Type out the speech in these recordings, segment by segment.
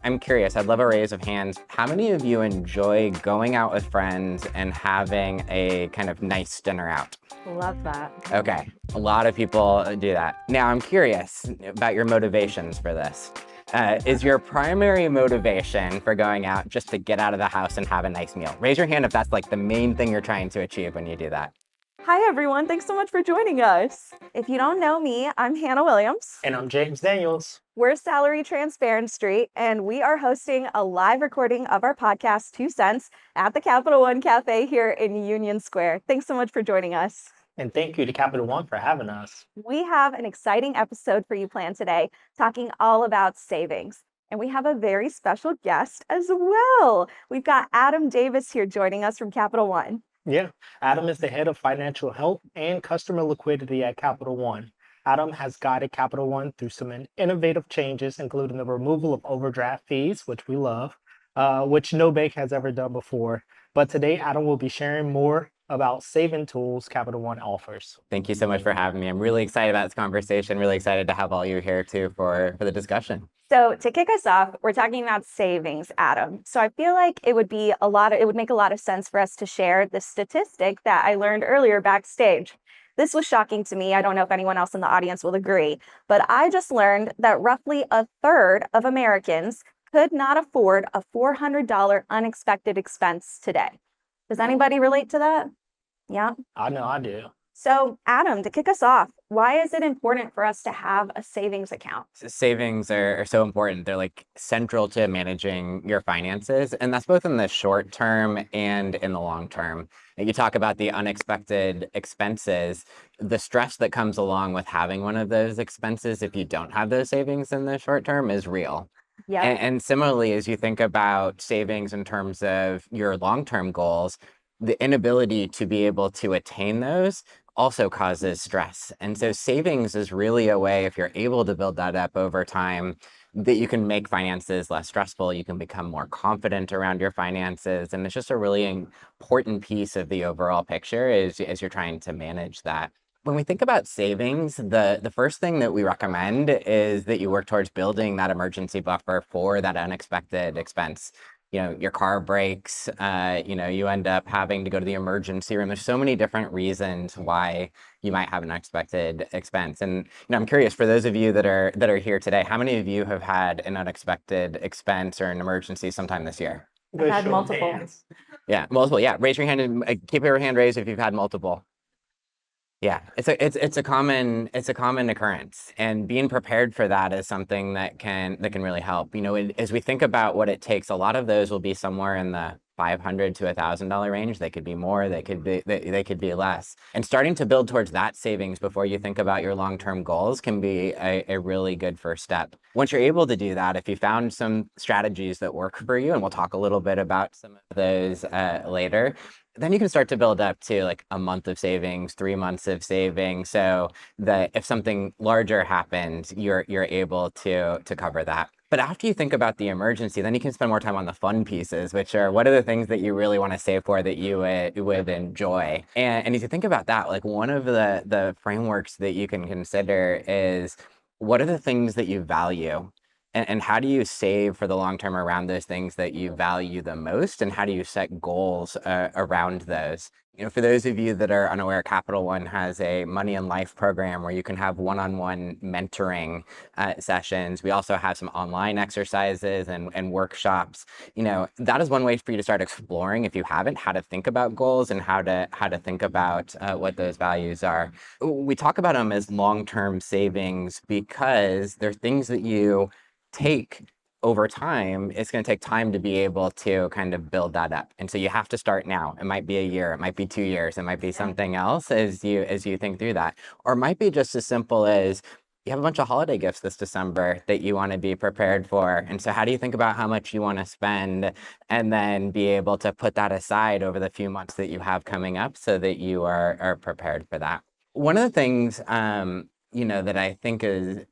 I'm curious, I'd love a raise of hands. How many of you enjoy going out with friends and having a kind of nice dinner out? Love that. Okay, a lot of people do that. Now, I'm curious about your motivations for this. Is your primary motivation for going out just to get out of the house and have a nice meal? Raise your hand if that's like the main thing you're trying to achieve when you do that. Hi, everyone. Thanks so much for joining us. If you don't know me, I'm Hannah Williams. And I'm James Daniels. We're Salary Transparent Street, and we are hosting a live recording of our podcast, 2 Cents, at the Capital One Café here in Union Square. Thanks so much for joining us. And thank you to Capital One for having us. We have an exciting episode for you planned today, talking all about savings. And we have a very special guest as well. We've got Adam Davis here joining us from Capital One. Yeah, Adam is the head of financial health and customer liquidity at Capital One. Adam has guided Capital One through some innovative changes, including the removal of overdraft fees, which we love, which no bank has ever done before. But today, Adam will be sharing more about saving tools Capital One offers. Thank you so much for having me. I'm really excited about this conversation, really excited to have all you here too for the discussion. So to kick us off, we're talking about savings, Adam. So I feel like it would make a lot of sense for us to share the statistic that I learned earlier backstage. This was shocking to me. I don't know if anyone else in the audience will agree, but I just learned that roughly a third of Americans could not afford a $400 unexpected expense today. Does anybody relate to that? Yeah. I know I do. So, Adam, to kick us off, why is it important for us to have a savings account? Savings are so important. They're like central to managing your finances, and that's both in the short term and in the long term. You talk about the unexpected expenses, the stress that comes along with having one of those expenses if you don't have those savings in the short term is real. Yeah. And similarly, as you think about savings in terms of your long-term goals, the inability to be able to attain those also causes stress. And so savings is really a way, if you're able to build that up over time, that you can make finances less stressful. You can become more confident around your finances. And it's just a really important piece of the overall picture as you're trying to manage that. When we think about savings, the first thing that we recommend is that you work towards building that emergency buffer for that unexpected expense. You know, your car breaks, you end up having to go to the emergency room. There's so many different reasons why you might have an unexpected expense. And I'm curious, for those of you that are here today, how many of you have had an unexpected expense or an emergency sometime this year? I've had multiple. Yeah, multiple. Yeah, raise your hand and keep your hand raised if you've had multiple. Yeah, it's a common occurrence, and being prepared for that is something that can really help. As we think about what it takes, a lot of those will be somewhere in the $500 to $1,000 range. They could be more, they could be less. And starting to build towards that savings before you think about your long-term goals can be a really good first step. Once you're able to do that, if you found some strategies that work for you, and we'll talk a little bit about some of those later, then you can start to build up to like a month of savings, 3 months of savings, so that if something larger happened, you're able to cover that. But after you think about the emergency, then you can spend more time on the fun pieces, which are what are the things that you really want to save for that you would enjoy. And as you think about that, like one of the frameworks that you can consider is what are the things that you value? And how do you save for the long term around those things that you value the most? And how do you set goals around those? For those of you that are unaware, Capital One has a Money and Life program where you can have one-on-one mentoring sessions. We also have some online exercises and workshops. That is one way for you to start exploring, if you haven't, how to think about goals and how to think about what those values are. We talk about them as long-term savings because they're things that you take over time. It's going to take time to be able to kind of build that up. And so you have to start now. It might be a year, it might be 2 years, it might be something else as you think through that. Or it might be just as simple as you have a bunch of holiday gifts this December that you want to be prepared for. And so how do you think about how much you want to spend and then be able to put that aside over the few months that you have coming up so that you are prepared for that? One of the things, that I think is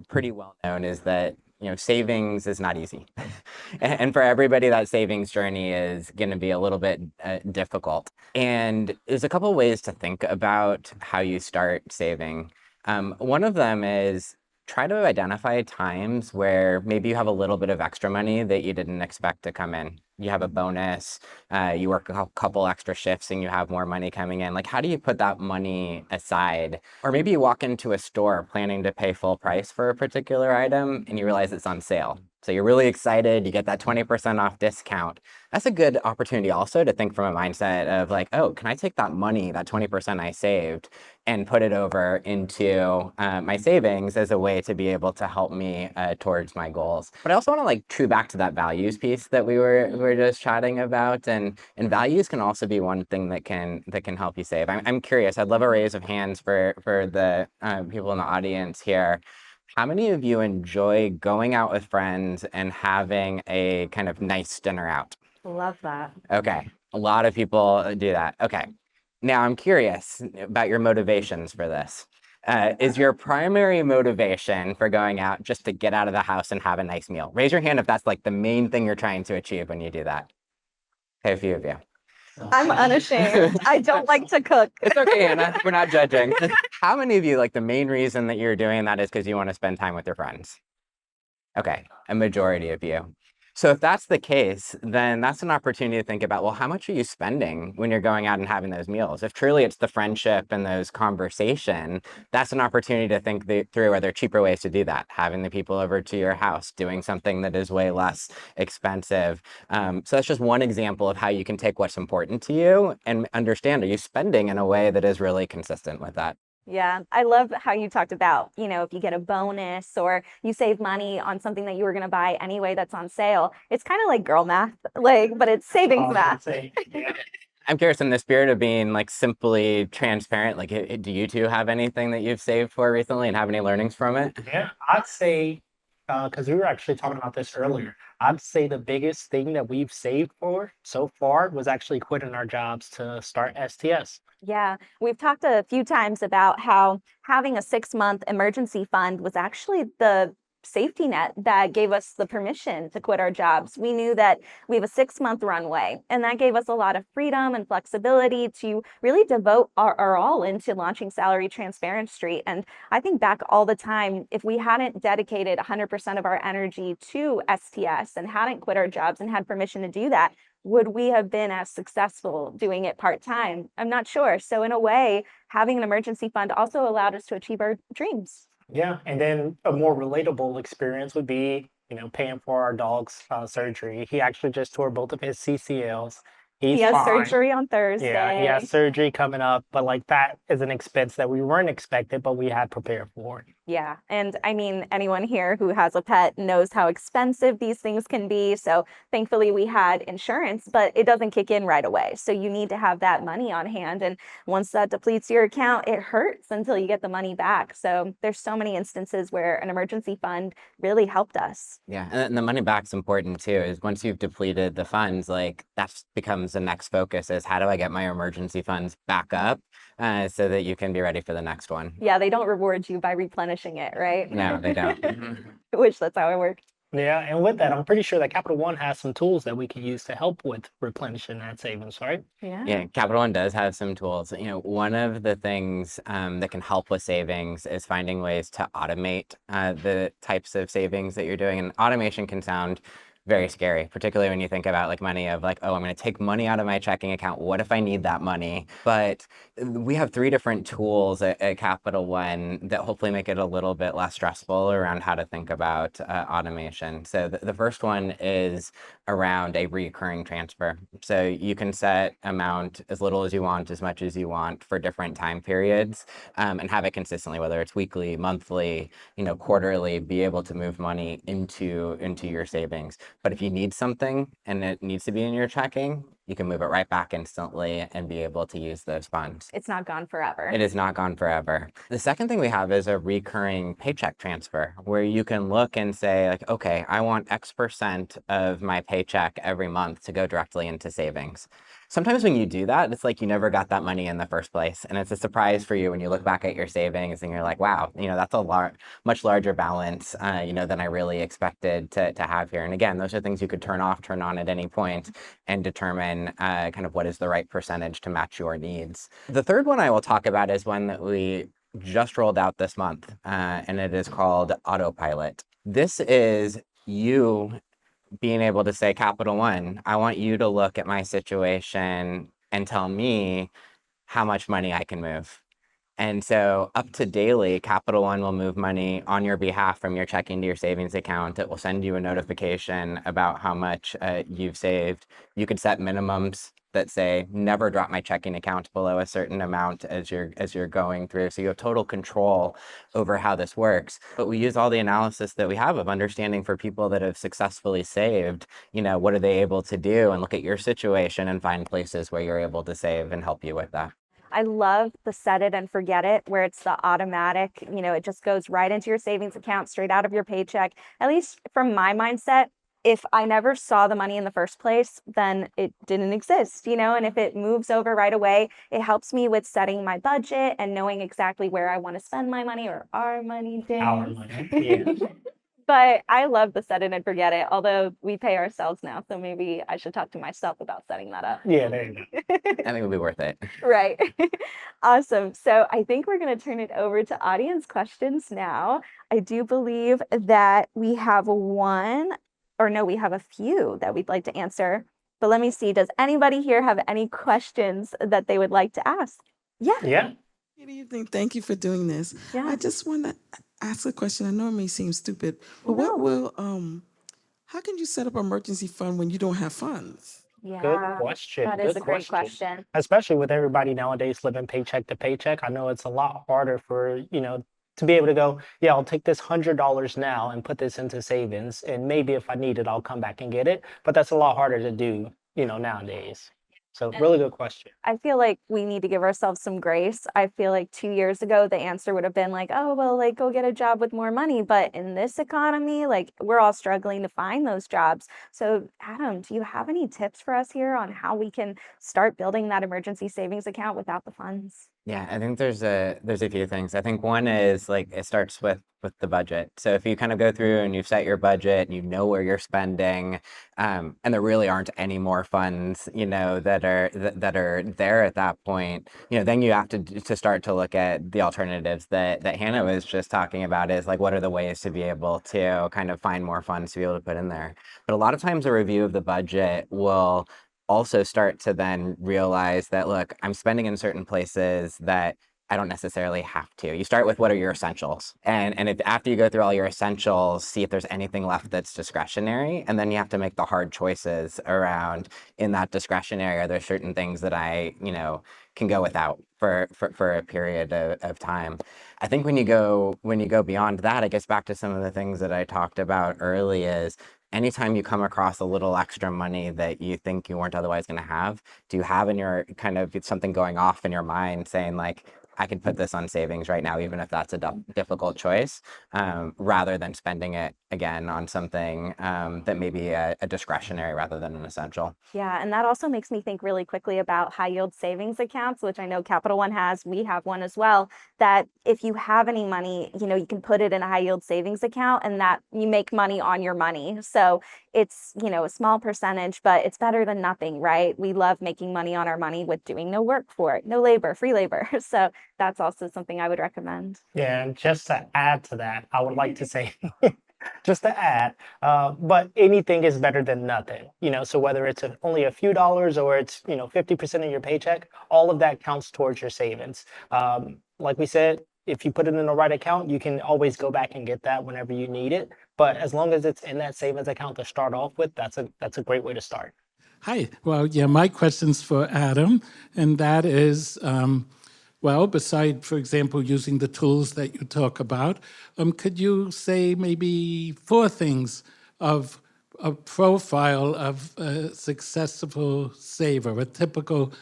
pretty well known is that savings is not easy. And for everybody, that savings journey is going to be a little bit difficult. And there's a couple ways to think about how you start saving. One of them is try to identify times where maybe you have a little bit of extra money that you didn't expect to come in. You have a bonus, you work a couple extra shifts and you have more money coming in. Like, how do you put that money aside? Or maybe you walk into a store planning to pay full price for a particular item and you realize it's on sale. So you're really excited, you get that 20% off discount. That's a good opportunity also to think from a mindset of like, oh, can I take that money, that 20% I saved, and put it over into my savings as a way to be able to help me towards my goals. But I also want to like true back to that values piece that we were just chatting about, and values can also be one thing that can help you save. I'm curious. I'd love a raise of hands for the people in the audience here. How many of you enjoy going out with friends and having a kind of nice dinner out? Love that. Okay, a lot of people do that. Okay, now I'm curious about your motivations for this. Is your primary motivation for going out just to get out of the house and have a nice meal? Raise your hand if that's like the main thing you're trying to achieve when you do that. Okay, a few of you. I'm unashamed. I don't like to cook. It's okay, Anna. We're not judging. How many of you, like the main reason that you're doing that is because you want to spend time with your friends? Okay, a majority of you. So if that's the case, then that's an opportunity to think about, well, how much are you spending when you're going out and having those meals? If truly it's the friendship and those conversation, that's an opportunity to think through, are there cheaper ways to do that? Having the people over to your house, doing something that is way less expensive. So that's just one example of how you can take what's important to you and understand, are you spending in a way that is really consistent with that? Yeah, I love how you talked about, if you get a bonus or you save money on something that you were going to buy anyway that's on sale. It's kind of like girl math, but it's savings math. I'm curious, in the spirit of being like simply transparent, like do you two have anything that you've saved for recently and have any learnings from it? Yeah, I'd say, because we were actually talking about this earlier, I'd say the biggest thing that we've saved for so far was actually quitting our jobs to start STS. Yeah, we've talked a few times about how having a 6-month emergency fund was actually the safety net that gave us the permission to quit our jobs. We knew that we have a 6-month runway, and that gave us a lot of freedom and flexibility to really devote our all into launching Salary Transparent Street. And I think back all the time, if we hadn't dedicated 100% of our energy to STS and hadn't quit our jobs and had permission to do that, would we have been as successful doing it part-time? I'm not sure. So in a way, having an emergency fund also allowed us to achieve our dreams. Yeah, and then a more relatable experience would be, paying for our dog's surgery. He actually just tore both of his CCLs. He He's has fine. surgery on Thursday. Yeah, he has surgery coming up, but like that is an expense that we weren't expected, but we had prepared for. Yeah. And I mean, anyone here who has a pet knows how expensive these things can be. So thankfully we had insurance, but it doesn't kick in right away. So you need to have that money on hand. And once that depletes your account, it hurts until you get the money back. So there's so many instances where an emergency fund really helped us. Yeah, and the money back's important too, is once you've depleted the funds, like that becomes the next focus is how do I get my emergency funds back up so that you can be ready for the next one. Yeah, they don't reward you by replenishing it, right? No, they don't. I wish that's how it worked. Yeah, and with that, I'm pretty sure that Capital One has some tools that we can use to help with replenishing that savings, right? Yeah, Capital One does have some tools. One of the things that can help with savings is finding ways to automate the types of savings that you're doing. And automation can sound very scary, particularly when you think about like money of like, oh, I'm going to take money out of my checking account. What if I need that money? But we have 3 different tools at Capital One that hopefully make it a little bit less stressful around how to think about automation. So the first one is around a recurring transfer. So you can set amount as little as you want, as much as you want for different time periods, and have it consistently, whether it's weekly, monthly, quarterly, be able to move money into your savings. But if you need something and it needs to be in your checking, you can move it right back instantly and be able to use those funds. It's not gone forever. It is not gone forever. The second thing we have is a recurring paycheck transfer where you can look and say like, okay, I want X% of my paycheck every month to go directly into savings. Sometimes when you do that, it's like you never got that money in the first place. And it's a surprise for you when you look back at your savings and you're like, wow, that's a much larger balance, than I really expected to have here. And again, those are things you could turn off, turn on at any point and determine kind of what is the right percentage to match your needs. The third one I will talk about is one that we just rolled out this month, and it is called Autopilot. This is you being able to say, Capital One, I want you to look at my situation and tell me how much money I can move. And so up to daily, Capital One will move money on your behalf from your checking to your savings account. It will send you a notification about how much you've saved. You could set minimums that say never drop my checking account below a certain amount as you're going through. So you have total control over how this works. But we use all the analysis that we have of understanding for people that have successfully saved, what are they able to do, and look at your situation and find places where you're able to save and help you with that. I love the set it and forget it, where it's the automatic, it just goes right into your savings account, straight out of your paycheck. At least from my mindset, if I never saw the money in the first place, then it didn't exist, and if it moves over right away, it helps me with setting my budget and knowing exactly where I want to spend my money, or our money, Our James. money. Yeah. But I love the set it and forget it, although we pay ourselves now, so maybe I should talk to myself about setting that up. Yeah, there you go. I think it'll be worth it. Right. Awesome. So I think we're going to turn it over to audience questions now. I do believe that we have we have a few that we'd like to answer. But let me see, does anybody here have any questions that they would like to ask? Yeah. Yeah. Good evening. Thank you for doing this. Yeah. I just want to ask a question. I know it may seem stupid, but No. what will how can you set up an emergency fund when you don't have funds? Good Yeah, question. that is Good a great question. question. Especially with everybody nowadays living paycheck to paycheck. I know it's a lot harder for, to be able to go, yeah, I'll take this $100 now and put this into savings. And maybe if I need it, I'll come back and get it. But that's a lot harder to do, nowadays. So really good question. I feel like we need to give ourselves some grace. I feel like 2 years ago, the answer would have been like, oh, well, like go get a job with more money. But in this economy, like we're all struggling to find those jobs. So, Adam, do you have any tips for us here on how we can start building that emergency savings account without the funds? Yeah, I think there's a few things. I think one is like it starts with the budget. So if you kind of go through and you've set your budget and you know where you're spending, and there really aren't any more funds, that are there at that point, then you have to start to look at the alternatives that Hannah was just talking about. Is like, what are the ways to be able to kind of find more funds to be able to put in there? But a lot of times a review of the budget will also start to then realize that, look, I'm spending in certain places that I don't necessarily have to. You start with what are your essentials, and if after you go through all your essentials, see if there's anything left that's discretionary, and then you have to make the hard choices around in that discretionary. Are there certain things that I can go without for a period of time? I think when you go beyond that, it gets back to some of the things that I talked about early. Is anytime you come across a little extra money that you think you weren't otherwise going to have, do you have in your kind of something going off in your mind saying like, I can put this on savings right now, even if that's a difficult choice, rather than spending it again on something that may be a discretionary rather than an essential. Yeah, and that also makes me think really quickly about high yield savings accounts, which I know Capital One has. We have one as well. That if you have any money, you can put it in a high yield savings account, and that you make money on your money. So it's, a small percentage, but it's better than nothing, right? We love making money on our money with doing no work for it, no labor, free labor. So that's also something I would recommend. Yeah, and just to add to that, I would like to say, just to add, but anything is better than nothing, so whether it's only a few dollars or it's, 50% of your paycheck, all of that counts towards your savings. Like we said, if you put it in the right account, you can always go back and get that whenever you need it. But as long as it's in that savings account to start off with, that's a great way to start. Hi. Well, yeah, my question's for Adam, and that is, beside, for example, using the tools that you talk about, could you say maybe 4 things of a profile of a successful saver, a typical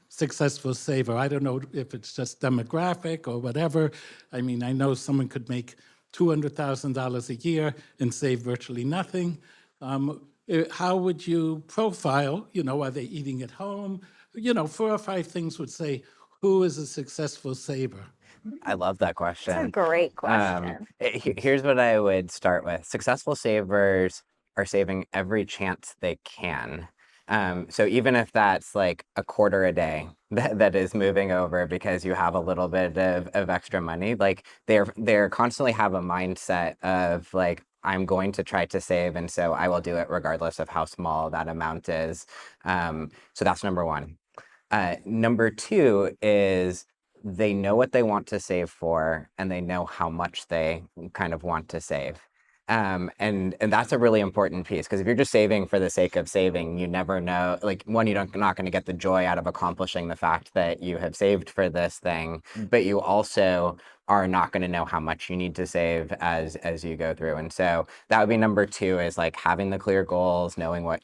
successful saver? I don't know if it's just demographic or whatever. I mean, I know someone could make $200,000 a year and save virtually nothing. How would you profile, are they eating at home? 4 or 5 things would say, who is a successful saver? I love that question. That's a great question. Here's what I would start with. Successful savers are saving every chance they can. So even if that's like a quarter a day that is moving over because you have a little bit of extra money, like they're constantly have a mindset of like, I'm going to try to save, and so I will do it regardless of how small that amount is. So that's number one. Number two is they know what they want to save for, and they know how much they kind of want to save. And that's a really important piece, because if you're just saving for the sake of saving, you never know. Like, one, not going to get the joy out of accomplishing the fact that you have saved for this thing, but you also are not going to know how much you need to save as you go through. And so that would be number two, is like having the clear goals, knowing what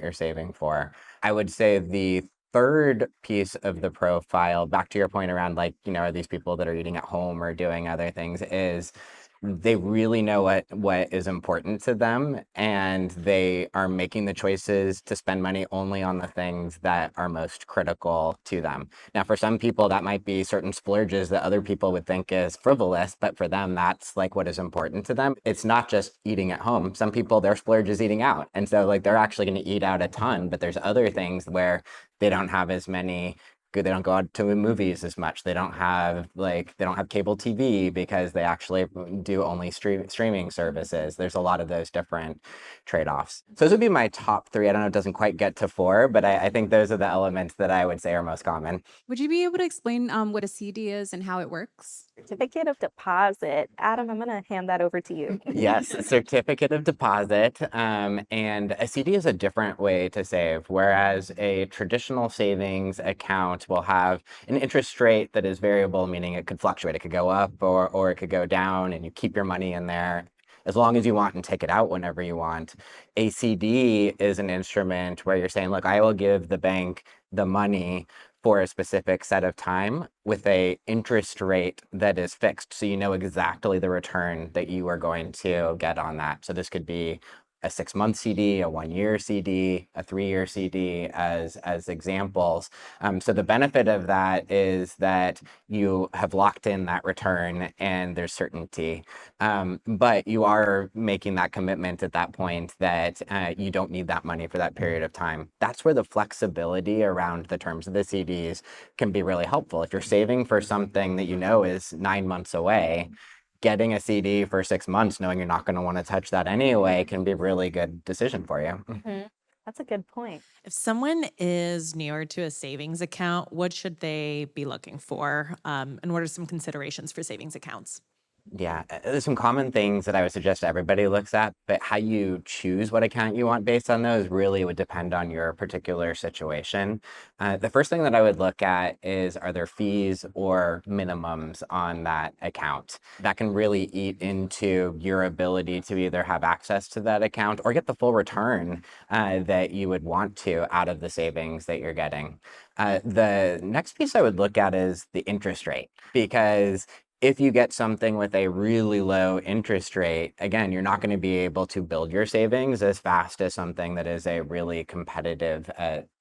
you're saving for. I would say the third piece of the profile, back to your point around like, are these people that are eating at home or doing other things, is they really know what is important to them, and they are making the choices to spend money only on the things that are most critical to them. Now, for some people, that might be certain splurges that other people would think is frivolous, but for them, that's like what is important to them. It's not just eating at home. Some people, their splurge is eating out, and so like they're actually going to eat out a ton, but there's other things where they don't have as many. They don't go out to movies as much. They don't have cable TV because they actually do only streaming services. There's a lot of those different trade-offs. So those would be my top three. I don't know, it doesn't quite get to four, but I think those are the elements that I would say are most common. Would you be able to explain what a CD is and how it works? Certificate of deposit. Adam, I'm going to hand that over to you. Yes, a certificate of deposit. And a CD is a different way to save, whereas a traditional savings account will have an interest rate that is variable, meaning it could fluctuate. It could go up or it could go down, and you keep your money in there as long as you want and take it out whenever you want. A CD is an instrument where you're saying, look, I will give the bank the money for a specific set of time with a interest rate that is fixed. So you know exactly the return that you are going to get on that. So this could be a 6-month CD, a 1-year CD, a 3-year CD as examples. So the benefit of that is that you have locked in that return and there's certainty. But you are making that commitment at that point that you don't need that money for that period of time. That's where the flexibility around the terms of the CDs can be really helpful. If you're saving for something that you know is 9 months away, getting a CD for 6 months, knowing you're not going to want to touch that anyway, can be a really good decision for you. That's a good point. If someone is newer to a savings account, what should they be looking for? And what are some considerations for savings accounts? Yeah, there's some common things that I would suggest everybody looks at, but how you choose what account you want based on those really would depend on your particular situation. The first thing that I would look at is, are there fees or minimums on that account? That can really eat into your ability to either have access to that account or get the full return that you would want to out of the savings that you're getting. The next piece I would look at is the interest rate, because if you get something with a really low interest rate, again, you're not going to be able to build your savings as fast as something that is a really competitive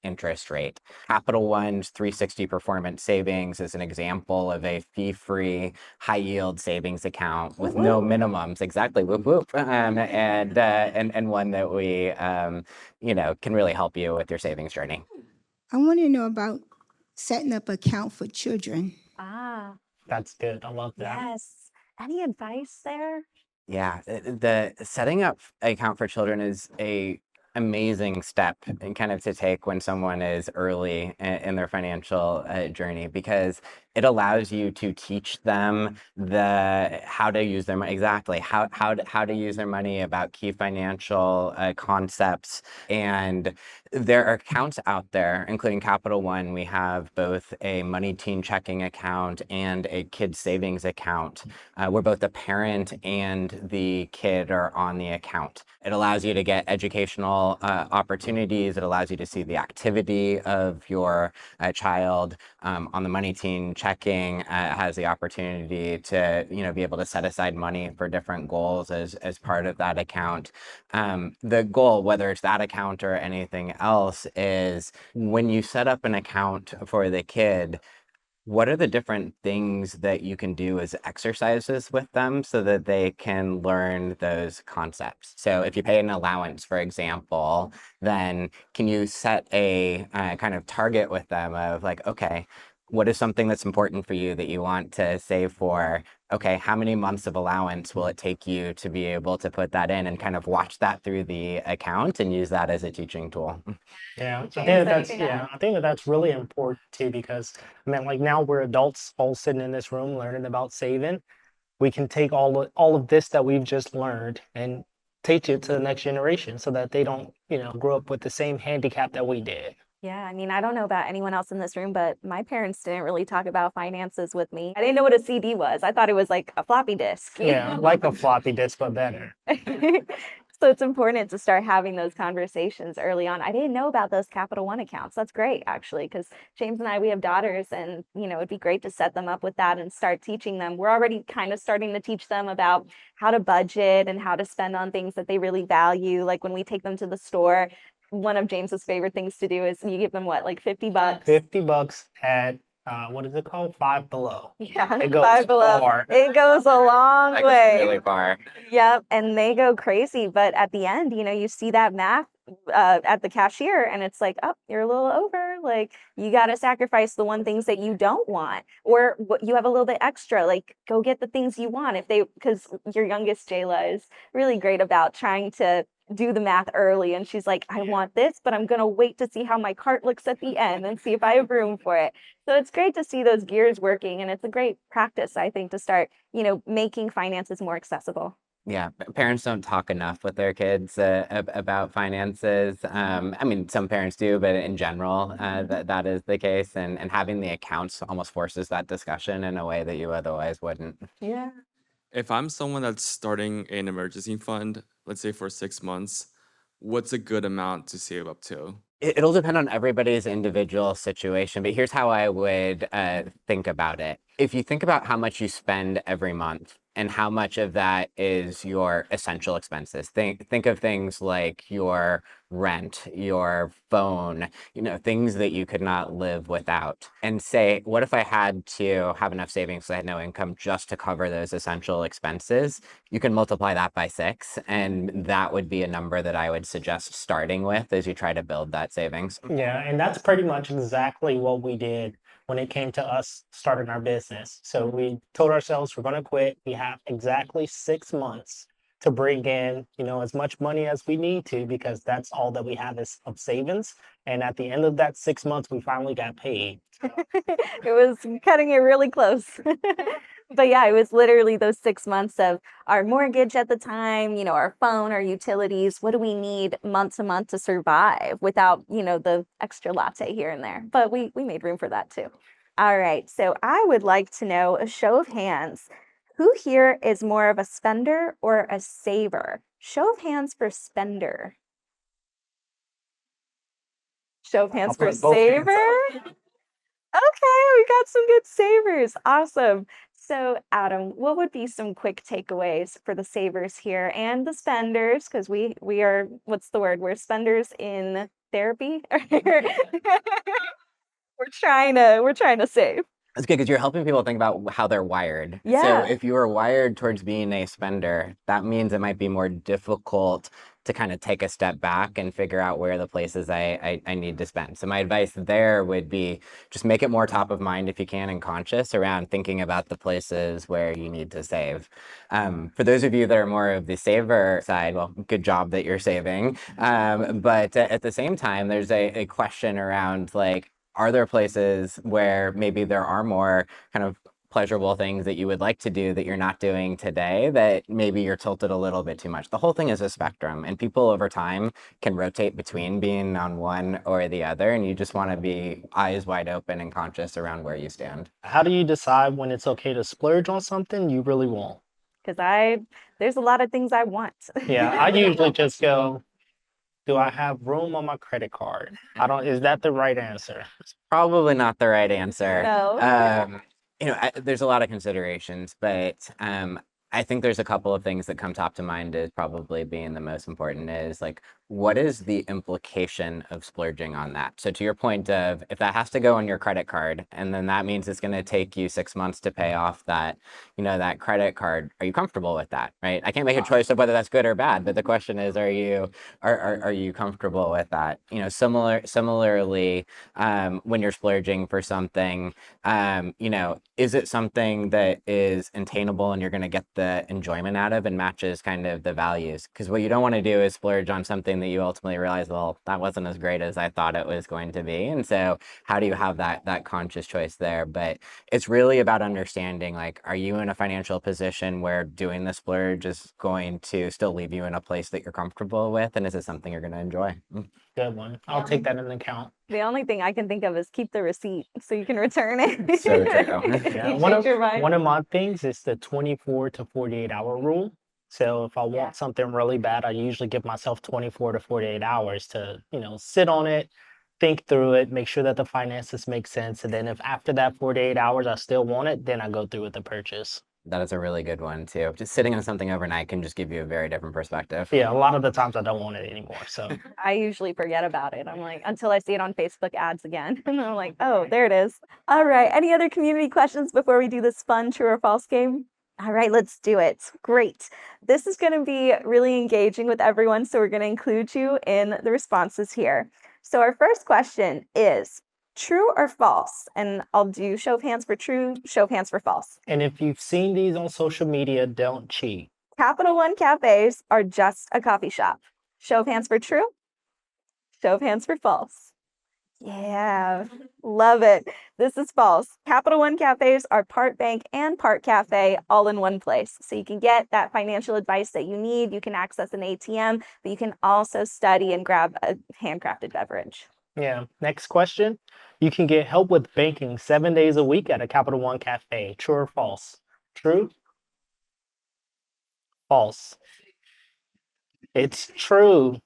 interest rate. Capital One's 360 Performance Savings is an example of a fee-free, high-yield savings account with no minimums. Exactly, whoop whoop, and one that we, can really help you with your savings journey. I want to know about setting up an account for children. Ah, That's good. I love that. yes. Any advice there? Yeah, the setting up an account for children is a amazing step and kind of to take when someone is early in their financial journey, because it allows you to teach them how to use their money, exactly how to use their money, about key financial concepts. And there are accounts out there, including Capital One. We have both a Money Teen checking account and a kids savings account, where both the parent and the kid are on the account. It allows you to get educational opportunities. It allows you to see the activity of your child. On the Money Teen checking, has the opportunity to be able to set aside money for different goals as part of that account. The goal, whether it's that account or anything else, is when you set up an account for the kid, what are the different things that you can do as exercises with them so that they can learn those concepts? So if you pay an allowance, for example, then can you set a kind of target with them of like, okay, what is something that's important for you that you want to save for? Okay, how many months of allowance will it take you to be able to put that in and kind of watch that through the account and use that as a teaching tool? Yeah, I think James, that that's anything to yeah, I think that that's really important too because I mean, like now we're adults all sitting in this room learning about saving. We can take all of this that we've just learned and teach it to the next generation so that they don't, grow up with the same handicap that we did. Yeah, I mean, I don't know about anyone else in this room, but my parents didn't really talk about finances with me. I didn't know what a CD was. I thought it was like a floppy disk. Yeah, like a floppy disk, but better. So it's important to start having those conversations early on. I didn't know about those Capital One accounts. That's great, actually, because James and I, we have daughters, and it'd be great to set them up with that and start teaching them. We're already kind of starting to teach them about how to budget and how to spend on things that they really value. Like when we take them to the store, one of James's favorite things to do is you give them what, like $50? $50 at what is it called? Five Below. Yeah, It goes Five Below. far. It goes a long That goes way. really far. Yep, and they go crazy. But at the end, you see that math at the cashier, and it's like, oh, you're a little over. Like, you got to sacrifice the one things that you don't want, or what you have a little bit extra. Like, go get the things you want. Because your youngest Jayla is really great about trying to do the math early, and she's like, I want this, but I'm gonna wait to see how my cart looks at the end and see if I have room for it. So it's great to see those gears working, and it's a great practice, I think, to start, making finances more accessible. Yeah, parents don't talk enough with their kids about finances. I mean, some parents do, but in general, that is the case. And having the accounts almost forces that discussion in a way that you otherwise wouldn't. Yeah. If I'm someone that's starting an emergency fund, let's say for 6 months, what's a good amount to save up to? It'll depend on everybody's individual situation, but here's how I would think about it. If you think about how much you spend every month and how much of that is your essential expenses, think of things like your rent, your phone, things that you could not live without, and say, what if I had to have enough savings so I had no income just to cover those essential expenses? You can multiply that by 6, and that would be a number that I would suggest starting with as you try to build that savings. Yeah, and that's pretty much exactly what we did when it came to us starting our business. So we told ourselves we're going to quit. We have exactly 6 months to bring in, as much money as we need to because that's all that we have is of savings. And at the end of that 6 months, we finally got paid. It was cutting it really close. But yeah, it was literally those 6 months of our mortgage at the time, our phone, our utilities. What do we need month to month to survive without, the extra latte here and there? But we made room for that too. All right. So I would like to know a show of hands. Who here is more of a spender or a saver? Show of hands for spender. Show of hands I'll for put both hands saver. Okay, we got some good savers. Awesome. So, Adam, what would be some quick takeaways for the savers here and the spenders? Because we are, what's the word? We're spenders in therapy. We're trying to save. It's good because you're helping people think about how they're wired. So Yeah. if you are wired towards being a spender, that means it might be more difficult to kind of take a step back and figure out where the places I need to spend. So my advice there would be just make it more top of mind if you can and conscious around thinking about the places where you need to save. For those of you that are more of the saver side, well, good job that you're saving. But at the same time, there's a question around like, are there places where maybe there are more kind of pleasurable things that you would like to do that you're not doing today that maybe you're tilted a little bit too much? The whole thing is a spectrum, and people over time can rotate between being on one or the other, and you just want to be eyes wide open and conscious around where you stand. How do you decide when it's okay to splurge on something you really want? Because there's a lot of things I want. Yeah, I usually just go, do I have room on my credit card? Is that the right answer? Probably not the right answer. No. There's a lot of considerations, but I think there's a couple of things that come top to mind as probably being the most important is like, what is the implication of splurging on that? So to your point of if that has to go on your credit card, and then that means it's going to take you 6 months to pay off that, that credit card, are you comfortable with that, right? I can't make a choice of whether that's good or bad, but the question is, are you comfortable with that? Similarly, when you're splurging for something, is it something that is attainable and you're going to get the enjoyment out of and matches kind of the values? Because what you don't want to do is splurge on something that you ultimately realize, well, that wasn't as great as I thought it was going to be. And so how do you have that conscious choice there? But it's really about understanding, like, are you in a financial position where doing the splurge is going to still leave you in a place that you're comfortable with? And is it something you're going to enjoy? Good one. I'll take that into account. The only thing I can think of is keep the receipt so you can return it. So true. Yeah, You one change your mind. of my things is the 24 to 48 hour rule. So if I want something really bad, I usually give myself 24 to 48 hours to, sit on it, think through it, make sure that the finances make sense. And then if after that 48 hours I still want it, then I go through with the purchase. That is a really good one too. Just sitting on something overnight can just give you a very different perspective. Yeah, a lot of the times I don't want it anymore. So I usually forget about it. I'm like, until I see it on Facebook ads again. And I'm like, oh, there it is. All right. Any other community questions before we do this fun true or false game? All right, let's do it. Great. This is going to be really engaging with everyone. So we're going to include you in the responses here. So our first question is true or false? And I'll do show of hands for true, show of hands for false. and if you've seen these on social media, don't cheat. Capital One cafes are just a coffee shop. Show of hands for true. Show of hands for false. Yeah, love it. This is false. Capital One cafes are part bank and part cafe all in one place. So you can get that financial advice that you need. You can access an ATM, but you can also study and grab a handcrafted beverage. Yeah. Next question. You can get help with banking 7 days a week at a Capital One Cafe. True or false? True? False. It's true.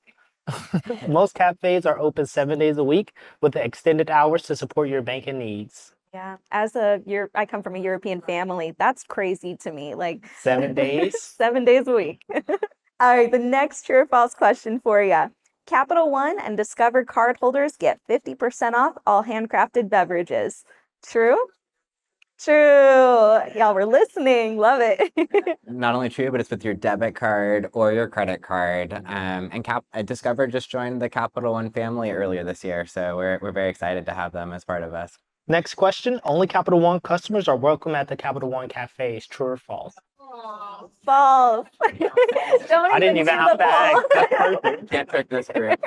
Most cafes are open 7 days a week with the extended hours to support your banking needs. Yeah, I come from a European family. That's crazy to me. Like 7 days? 7 days a week. All right, the next true or false question for you. Capital One and Discover card holders get 50% off all handcrafted beverages. True? True. Y'all were listening. Love it. Not only true, but it's with your debit card or your credit card. And Discover just joined the Capital One family earlier this year, so we're very excited to have them as part of us. Next question. Only Capital One customers are welcome at the Capital One cafes. True or false? False. Don't I didn't even do have the to ask. poll. That's perfect. Can't trick this group.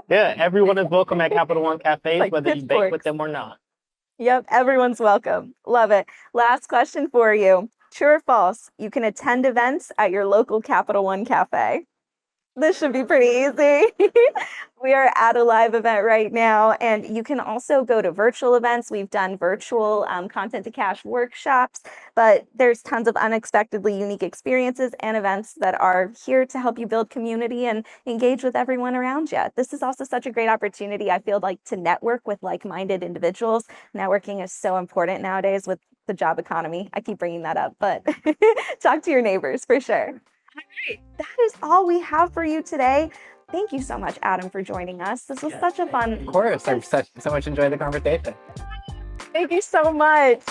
Yeah, everyone is welcome at Capital One cafes, Like whether you bank with pitchforks. them or not. Yep, everyone's welcome. Love it. Last question for you. True or false? You can attend events at your local Capital One cafe. This should be pretty easy. We are at a live event right now, and you can also go to virtual events. We've done virtual content to cash workshops, but there's tons of unexpectedly unique experiences and events that are here to help you build community and engage with everyone around you. This is also such a great opportunity, I feel like, to network with like-minded individuals. Networking is so important nowadays with the job economy. I keep bringing that up, but talk to your neighbors for sure. All right, that is all we have for you today. Thank you so much, Adam, for joining us. This was such a fun. Of course, I've so much enjoyed the conversation. Thank you so much.